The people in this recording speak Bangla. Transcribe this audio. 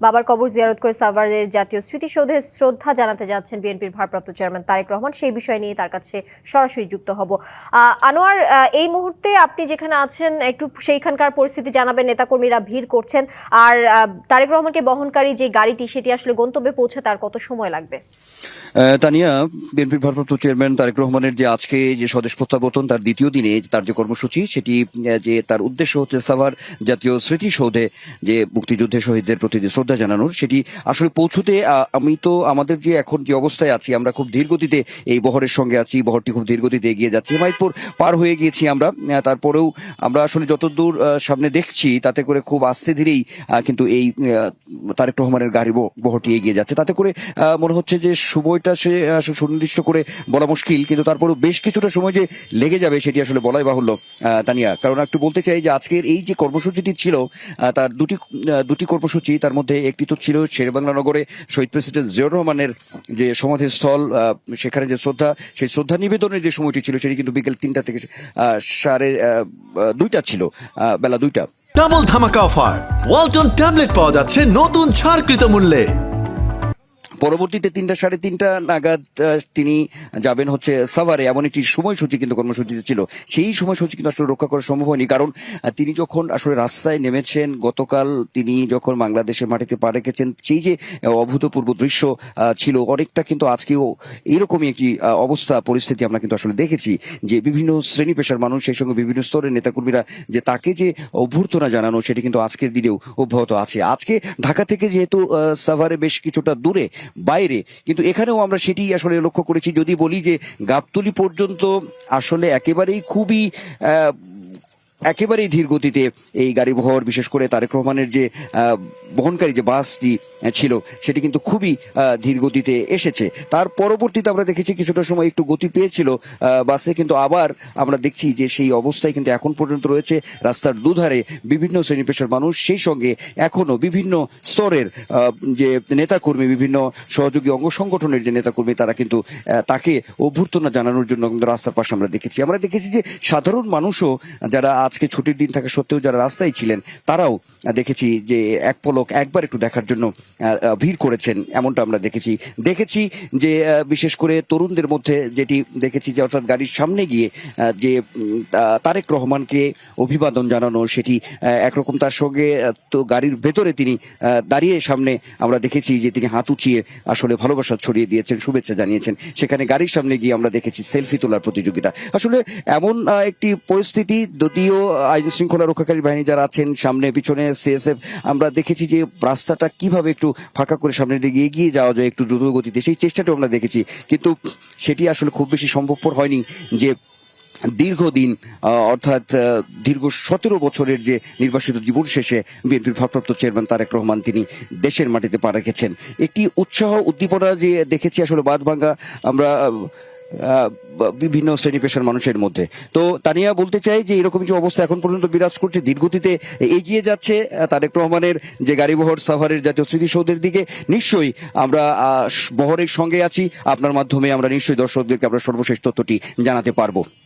বাবার কবর জিয়ারত করে সাভারের জাতীয় স্মৃতিসৌধে শ্রদ্ধা জানাতে যাচ্ছেন বিএনপির ভারপ্রাপ্ত চেয়ারম্যান তারেক রহমান। সেই বিষয় নিয়ে তার কাছে সরাসরি যুক্ত হব। আনোয়ার, এই মুহূর্তে আপনি যেখানে আছেন একটু সেইখানকার পরিস্থিতি জানাবেন। নেতাকর্মীরা ভিড় করছেন, আর তারেক রহমানকে বহনকারী যে গাড়িটি সেটি আসলে গন্তব্যে পৌঁছে তার কত সময় লাগবে? তানিয়া, বিএনপির ভারপ্রাপ্ত চেয়ারম্যান তারেক রহমানের যে আজকে যে স্বদেশ প্রত্যাবর্তন তার দ্বিতীয় দিনে তার যে কর্মসূচি সেটি যে তার উদ্দেশ্য হচ্ছে সাভার জাতীয় স্মৃতিসৌধে যে মুক্তিযুদ্ধের শহীদদের প্রতি যে শ্রদ্ধা জানানোর, সেটি আসলে পৌঁছতে আমি তো আমাদের যে এখন যে অবস্থায় আছি আমরা খুব ধীর গতিতে এই বহরের সঙ্গে আছি। বহরটি খুব ধীর গতিতে এগিয়ে যাচ্ছে। মাইদপুর পার হয়ে গিয়েছি আমরা, তারপরেও আমরা আসলে যতদূর সামনে দেখছি তাতে করে খুব আস্তে ধীরেই কিন্তু এই তারেক রহমানের গাড়ি বহরটি এগিয়ে যাচ্ছে। তাতে করে মনে হচ্ছে যে সময়টা সে আসলে সুনির্দিষ্ট করে বলা মুশকিল, কিন্তু তারপরেও বেশ কিছুটা সময় যে লেগে যাবে সেটি আসলে বলাই বাহুল্য তানিয়া। কারণ একটু বলতে চাই যে আজকের এই যে কর্মসূচিটি ছিল তার দুটি কর্মসূচি, তার মধ্যে একটি তো ছিল শেরেবাংলা নগরে শহীদ প্রেসিডেন্ট জিয়াউর রহমানের যে সমাধিস্থল, সেখানে যে সেই শ্রদ্ধা নিবেদনের যে সময়টি ছিল সেটি কিন্তু বিকেল 3টা থেকে 2:30 ছিল, বেলা 2টা। ডাবল ধামাকা অফার, ওয়ালটন ট্যাবলেট পাওয়া যাচ্ছে নতুন ছাড়কৃত মূল্যে। পরবর্তীতে 3টা-3:30 নাগাদ তিনি যাবেন হচ্ছে সাভারে, এমন একটি সময়সূচি কিন্তু কর্মসূচিতে ছিল। সেই সময়সূচি কিন্তু আসলে রক্ষা করা সম্ভব হয়নি, কারণ তিনি যখন আসলে রাস্তায় নেমেছেন গতকাল, তিনি যখন বাংলাদেশের মাটিতে পা রেখেছেন, সেই যে অভূতপূর্ব দৃশ্য ছিল, অনেকটা কিন্তু আজকেও এইরকমই একটি অবস্থা পরিস্থিতি আমরা কিন্তু আসলে দেখেছি যে বিভিন্ন শ্রেণী পেশার মানুষ, সেই সঙ্গে বিভিন্ন স্তরের নেতাকর্মীরা যে তাকে যে অভ্যর্থনা জানানো সেটি কিন্তু আজকের দিনেও অব্যাহত আছে। আজকে ঢাকা থেকে যেহেতু সাভারে বেশ কিছুটা দূরে বাইরে, কিন্তু এখানেও আমরা সেটি আসলে লক্ষ্য করেছি। যদি বলি যে গাবতলী পর্যন্ত আসলে একেবারেই ধীর গতিতে এই গাড়ি বহর, বিশেষ করে তারেক রহমানের যে বহনকারী যে বাসটি ছিল সেটি কিন্তু খুবই ধীর গতিতে এসেছে। তার পরবর্তীতে আমরা দেখেছি কিছুটা সময় একটু গতি পেয়েছিল বাসে, কিন্তু আবার আমরা দেখছি যে সেই অবস্থায় কিন্তু এখন পর্যন্ত রয়েছে। রাস্তার দুধারে বিভিন্ন শ্রেণী পেশার মানুষ, সেই সঙ্গে এখনো বিভিন্ন স্তরের যে নেতাকর্মী, বিভিন্ন সহযোগী অঙ্গ সংগঠনের যে নেতাকর্মী, তারা কিন্তু তাকে অভ্যর্থনা জানানোর জন্য রাস্তার পাশে আমরা দেখেছি যে সাধারণ মানুষও যারা আজকে ছুটির দিন থাকা সত্ত্বেও যারা রাস্তায় ছিলেন, তারাও দেখেছি যে এক পলক একবার একটু দেখার জন্য ভিড় করেছেন, এমনটা আমরা দেখেছি যে বিশেষ করে তরুণদের মধ্যে যেটি দেখেছি যে অর্থাৎ গাড়ির সামনে গিয়ে যে তারেক রহমানকে অভিবাদন জানানো, সেটি একরকম তার সঙ্গে তো গাড়ির ভেতরে তিনি দাঁড়িয়ে সামনে আমরা দেখেছি যে তিনি হাত উঁচিয়ে আসলে ভালোবাসা ছড়িয়ে দিয়েছেন, শুভেচ্ছা জানিয়েছেন। সেখানে গাড়ির সামনে গিয়ে আমরা দেখেছি সেলফি তোলার প্রতিযোগিতা। আসলে এমন একটি পরিস্থিতি, যদিও আইন শৃঙ্খলা রক্ষাকারী বাহিনী যারা আছেন সামনে পিছনে সিএসএফ, আমরা দেখেছি যে রাস্তাটা কিভাবে একটু ফাঁকা করে সামনের দিকে এগিয়ে যাওয়া যায় একটু দ্রুত গতিতে, সেই চেষ্টাটাও আমরা দেখেছি, কিন্তু সেটি আসলে খুব বেশি সম্ভবপর হয়নি। যে দীর্ঘদিন অর্থাৎ দীর্ঘ 17 বছরের যে নির্বাসিত জীবন শেষে বিএনপির ভারপ্রাপ্ত চেয়ারম্যান তারেক রহমান তিনি দেশের মাটিতে পা রেখেছেন। একটি উৎসাহ উদ্দীপনা যে দেখেছি আসলে বাঁধভাঙ্গা আমরা বিভিন্ন শ্রেণী পেশার মানুষের মধ্যে। তো তানিয়া, বলতে চাই যে এরকম যে অবস্থা এখন পর্যন্ত বিরাজ করছে, দীর্ঘতিতে এগিয়ে যাচ্ছে তারেক রহমানের যে গাড়িবহর সাভারের জাতীয় স্মৃতিসৌধের দিকে। নিশ্চয়ই আমরা বহরের সঙ্গে আছি, আপনার মাধ্যমে আমরা নিশ্চয়ই দর্শকদেরকে আমরা সর্বশেষ তথ্যটি জানাতে পারবো।